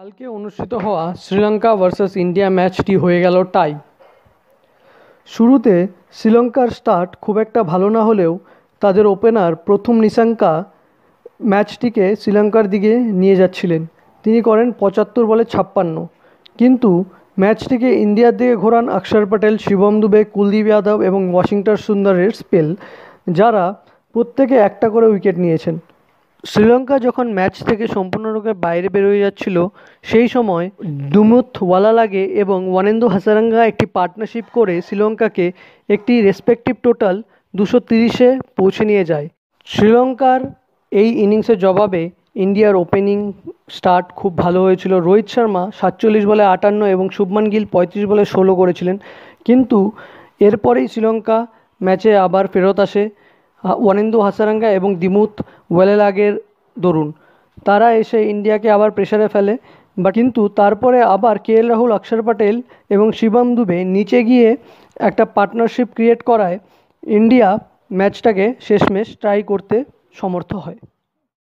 কালকে অনুষ্ঠিত হওয়া শ্রীলঙ্কা ভার্সেস ইন্ডিয়া ম্যাচটি হয়ে গেল টাই। শুরুতে শ্রীলঙ্কার স্টার্ট খুব একটা ভালো না হলেও তাদের ওপেনার প্রথম নিশাঙ্কা ম্যাচটিকে শ্রীলঙ্কার দিকে নিয়ে যাচ্ছিলেন। তিনি করেন ৭৫ বলে ৫৬, কিন্তু ম্যাচটিকে ইন্ডিয়ার দিকে ঘোরান অক্ষর প্যাটেল, শিবম দুবে, কুলদীপ যাদব এবং ওয়াশিংটন সুন্দরের স্পেল, যারা প্রত্যেকে একটা করে উইকেট নিয়েছেন। শ্রীলঙ্কা যখন ম্যাচ থেকে সম্পূর্ণরূপে বাইরে বেরোয় যাচ্ছিল, সেই সময় দিমুথ ওয়ালালাগে এবং ওয়ানেন্দু হাসারেঙ্গা একটি পার্টনারশিপ করে শ্রীলঙ্কাকে একটি রেসপেক্টিভ টোটাল ২৩০-এ পৌঁছে নিয়ে যায়। শ্রীলঙ্কার এই ইনিংসের জবাবে ইন্ডিয়ার ওপেনিং স্টার্ট খুব ভালো হয়েছিল। রোহিত শর্মা ৪৭ বলে ৫৮ এবং শুভমান গিল ৩৫ বলে ১৬ করেছিলেন, কিন্তু এরপরেই শ্রীলঙ্কা ম্যাচে আবার ফেরত আসে ওয়ানেন্দু হাসারেঙ্গা এবং দিমুথ ওয়ালালাগের দরুন। তারা এসে ইন্ডিয়াকে আবার প্রেসারে ফেলে, কিন্তু তারপরে আবার কেএল রাহুল, অক্ষর প্যাটেল এবং শিবম দুবে নিচে গিয়ে একটা পার্টনারশিপ ক্রিয়েট করায় ইন্ডিয়া ম্যাচটাকে শেষমেশ টাই করতে সমর্থ হয়।